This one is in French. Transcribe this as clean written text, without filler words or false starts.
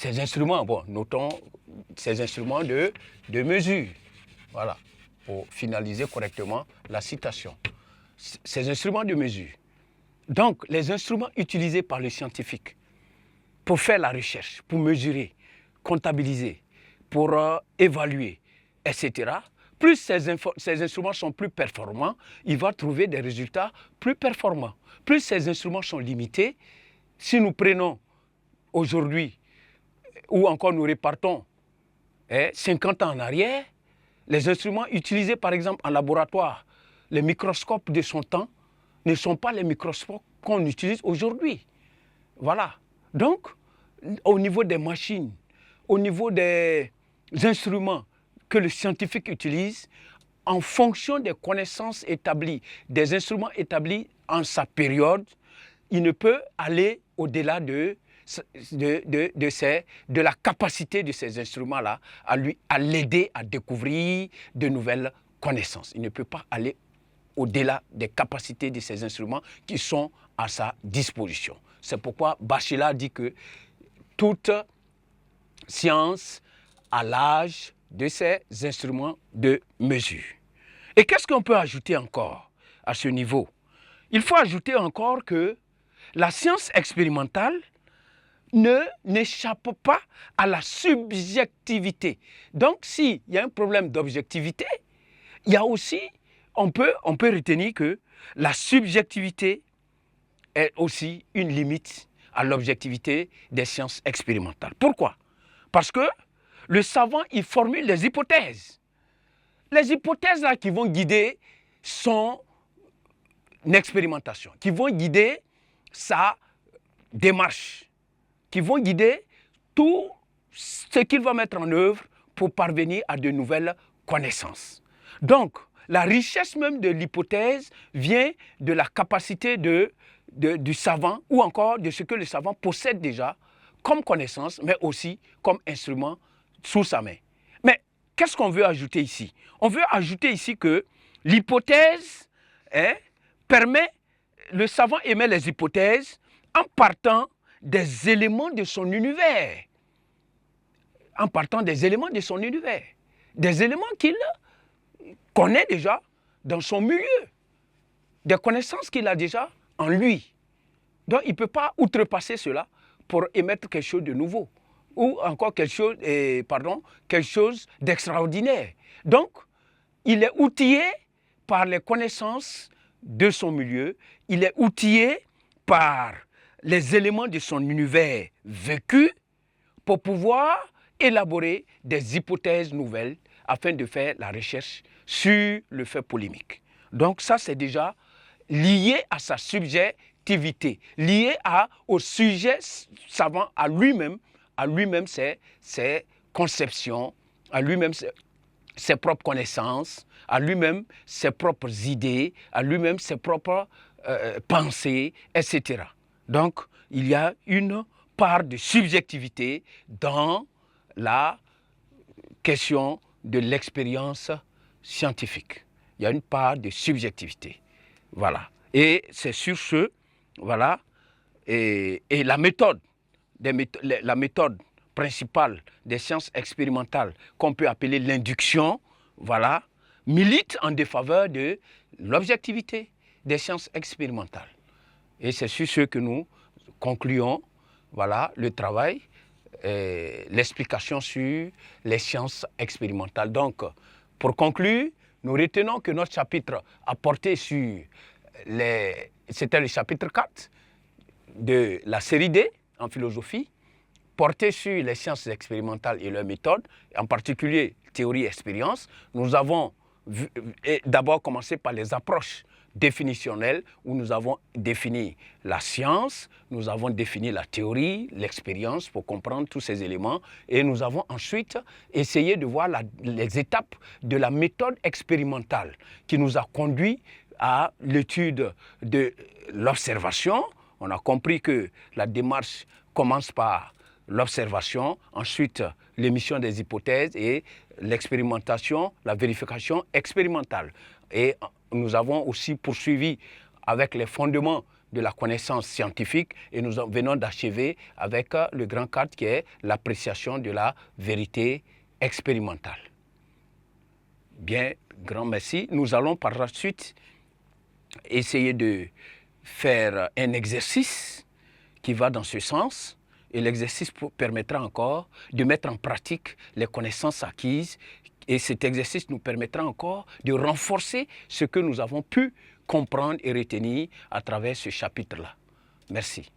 ces instruments, bon, notons ces instruments de mesure. Voilà, pour finaliser correctement la citation. Ces instruments de mesure. Donc, les instruments utilisés par les scientifiques pour faire la recherche, pour mesurer, comptabiliser, pour évaluer, etc., plus ces instruments sont plus performants, il va trouver des résultats plus performants. Plus ces instruments sont limités, si nous prenons aujourd'hui, ou encore nous repartons 50 ans en arrière, les instruments utilisés par exemple en laboratoire, les microscopes de son temps, ne sont pas les microscopes qu'on utilise aujourd'hui. Voilà. Donc, au niveau des machines, au niveau des instruments que le scientifique utilise, en fonction des connaissances établies, des instruments établis en sa période, il ne peut aller au-delà de la capacité de ces instruments-là à l'aider à découvrir de nouvelles connaissances. Il ne peut pas aller au-delà des capacités de ces instruments qui sont à sa disposition. C'est pourquoi Bachelard dit que toute science a l'âge de ces instruments de mesure. Et qu'est-ce qu'on peut ajouter encore à ce niveau? Il faut ajouter encore que la science expérimentale n'échappe pas à la subjectivité. Donc, s'il y a un problème d'objectivité, il y a aussi, on peut retenir que la subjectivité est aussi une limite à l'objectivité des sciences expérimentales. Pourquoi? Parce que le savant, il formule des hypothèses. Les hypothèses là qui vont guider son expérimentation, qui vont guider sa démarche, qui vont guider tout ce qu'il va mettre en œuvre pour parvenir à de nouvelles connaissances. Donc, la richesse même de l'hypothèse vient de la capacité du savant ou encore de ce que le savant possède déjà comme connaissance, mais aussi comme instrument sous sa main. Mais qu'est-ce qu'on veut ajouter ici? On veut ajouter ici que l'hypothèse permet, le savant émet les hypothèses en partant des éléments de son univers. En partant des éléments de son univers. Des éléments qu'il connaît déjà dans son milieu. Des connaissances qu'il a déjà en lui. Donc il ne peut pas outrepasser cela pour émettre quelque chose de nouveau. Ou encore quelque chose d'extraordinaire. Donc, il est outillé par les connaissances de son milieu, il est outillé par les éléments de son univers vécu pour pouvoir élaborer des hypothèses nouvelles afin de faire la recherche sur le fait polémique. Donc ça, c'est déjà lié à sa subjectivité, lié au sujet savant à lui-même ses conceptions, à lui-même ses propres connaissances, à lui-même ses propres idées, à lui-même ses propres pensées, etc. Donc, il y a une part de subjectivité dans la question de l'expérience scientifique. Il y a une part de subjectivité. Voilà. Et c'est sur ce, voilà, et la méthode principale des sciences expérimentales qu'on peut appeler l'induction, voilà, milite en défaveur de l'objectivité des sciences expérimentales. Et c'est sur ce que nous concluons, voilà, le travail, l'explication sur les sciences expérimentales. Donc, pour conclure, nous retenons que notre chapitre a porté sur c'était le chapitre 4 de la série D en philosophie, porté sur les sciences expérimentales et leurs méthodes, en particulier théorie et expérience. Nous avons d'abord commencé par les approches définitionnelles où nous avons défini la science, nous avons défini la théorie, l'expérience pour comprendre tous ces éléments et nous avons ensuite essayé de voir les étapes de la méthode expérimentale qui nous a conduit à l'étude de l'observation. On a compris que la démarche commence par l'observation, ensuite l'émission des hypothèses et l'expérimentation, la vérification expérimentale. Et nous avons aussi poursuivi avec les fondements de la connaissance scientifique et nous venons d'achever avec le grand cadre qui est l'appréciation de la vérité expérimentale. Bien, grand merci. Nous allons par la suite essayer de faire un exercice qui va dans ce sens et l'exercice permettra encore de mettre en pratique les connaissances acquises et cet exercice nous permettra encore de renforcer ce que nous avons pu comprendre et retenir à travers ce chapitre-là. Merci.